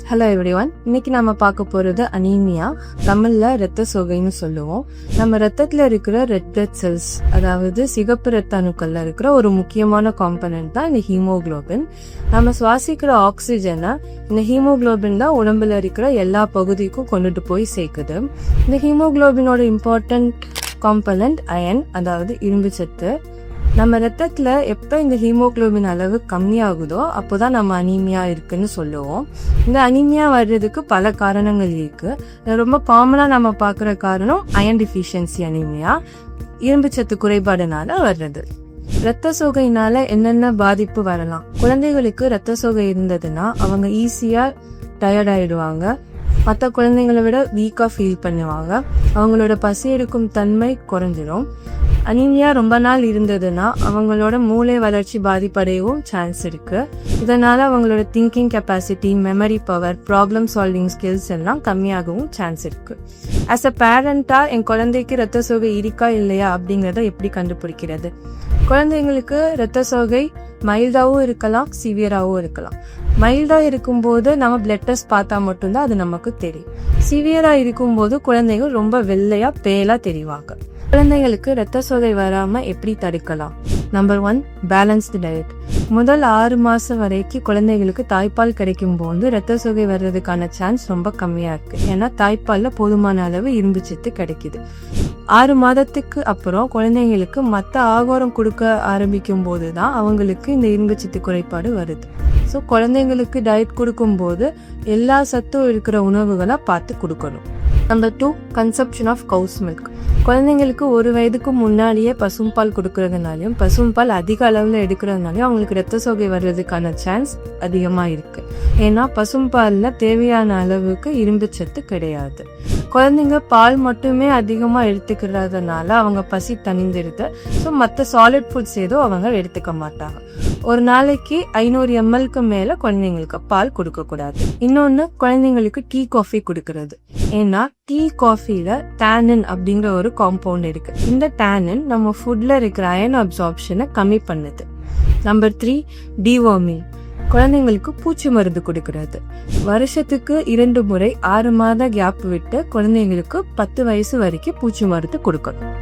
Hello everyone, இன்னைக்கு நம்ம பார்க்க போறது அனீமியா, தமிழ்ல ரத்த சோகைன்னு சொல்லுவோம். நம்ம ரத்தத்துல இருக்கிற ரெட் பிளட் செல்ஸ், அதாவது சிகப்பு ரத்த அணுக்கள்ல இருக்கிற ஒரு முக்கியமான காம்பனன்ட் தான் இந்த ஹீமோகுளோபின். நம்ம சுவாசிக்கிற ஆக்சிஜனை இந்த ஹீமோகுளோபின் தான் உடம்புல இருக்கிற எல்லா பகுதிக்கும் கொண்டுட்டு போய் சேர்க்குது. இந்த ஹீமோகுளோபினோட இம்பார்ட்டன்ட் காம்பனன்ட் அயன், அதாவது இரும்பு சத்து. நம்ம ரத்தத்துல எப்ப இந்த ஹீமோகுளோபின் அளவு கம்மியாகுதோ அப்போதான் நம்ம அனீமியா இருக்குன்னு சொல்லுவோம். இந்த அனீமியா வர்றதுக்கு பல காரணங்கள் இருக்கு. ரொம்ப காமனா நம்ம பாக்குற காரணம் அயன் டிஃபிஷியன்சி அனீமியா, இரும்பு சத்து குறைபாடுனால வர்றது. ரத்த சோகையினால என்னென்ன பாதிப்பு வரலாம்? குழந்தைகளுக்கு ரத்த சோகை இருந்ததுன்னா அவங்க ஈஸியா டயர்ட் ஆயிடுவாங்க, மற்ற குழந்தைங்களை விட வீக்கா ஃபீல் பண்ணுவாங்க, அவங்களோட பசி எடுக்கும் தன்மை குறைஞ்சிடும். அனீமியா ரொம்ப நாள் இருந்ததுன்னா அவங்களோட மூளை வளர்ச்சி பாதிப்படையவும் சான்ஸ் இருக்கு. இதனால அவங்களோட thinking capacity, memory power, problem solving skills எல்லாம் கம்மியாகவும் சான்ஸ் இருக்கு. ஆஸ் அ பேரண்டா என் குழந்தைக்கு ரத்த சோகை இருக்கா இல்லையா அப்படிங்கறத எப்படி கண்டுபிடிக்கிறது? குழந்தைங்களுக்கு ரத்த சோகை மைல்டாவும் இருக்கலாம், சிவியராகவும் இருக்கலாம். மைல்டா இருக்கும்போது நம்ம பிளட் டெஸ்ட் பார்த்தா மட்டும்தான் அது நமக்கு தெரியும். சிவியரா இருக்கும்போது குழந்தைகள் ரொம்ப வெள்ளையா பேலா தெரிவாங்க. குழந்தைகளுக்கு ரத்த சோகை வராம எப்படி தடுக்கலாம்? Number 1, balanced diet. முதல் 6 மாசம் வரைக்கும் குழந்தைகளுக்கு தாய்ப்பால் கிடைக்கும் போது ரத்த சோகை வர்றதுக்கான சான்ஸ் ரொம்ப கம்மியா இருக்கு. ஏன்னா தாய்ப்பால்ல போதுமான அளவு இரும்பு சத்து கிடைக்குது. 6 மாதத்துக்கு அப்புறம் குழந்தைங்களுக்கு மற்ற ஆகாரம் கொடுக்க ஆரம்பிக்கும் போதுதான் அவங்களுக்கு இந்த இரும்பு சத்து குறைபாடு வருது. ஸோ குழந்தைங்களுக்கு டயட் கொடுக்கும் போது எல்லா சத்தும் இருக்கிற உணவுகளை பார்த்து கொடுக்கணும். Number 2, consumption of cows milk. குழந்தைங்களுக்கு 1 வயதுக்கு முன்னாடியே பசும்பால் கொடுக்கறதுனாலையும் பசும்பால் அதிக அளவுல எடுக்கிறதுனாலையும் அவங்களுக்கு ரத்த சோகை வர்றதுக்கான சான்ஸ் அதிகமா இருக்கு. ஏன்னா பசும்பால்ல தேவையான அளவுக்கு இரும்பு சத்து கிடையாது. குழந்தைங்க பால் மட்டுமே அதிகமா எடுத்துக்கிறதுனால அவங்க பசி தணிந்துருது. ஸோ மற்ற சாலிட் ஃபுட்ஸ் ஏதோ அவங்க எடுத்துக்க மாட்டாங்க. ஒரு நாளைக்கு 500 ml மேல குழந்தைங்களுக்கு பால் கொடுக்க கூடாது. இன்னொன்னு, குழந்தைங்களுக்கு டீ காஃபி கொடுக்கறது. ஏன்னா டீ காஃபில டேனின் அப்படிங்கிற ஒரு காம்பவுண்ட் இருக்கு. இந்த டேனின் நம்ம ஃபுட்ல இருக்கிற அயன் அப்சார்ப்ஷனை கம்மி பண்ணுது. Number 3, deworming. குழந்தைங்களுக்கு பூச்சி மருந்து கொடுக்கறது. வருஷத்துக்கு 2 முறை 6 மாத கேப் விட்டு குழந்தைங்களுக்கு 10 வயசு வரைக்கும் பூச்சி மருந்து கொடுக்கணும்.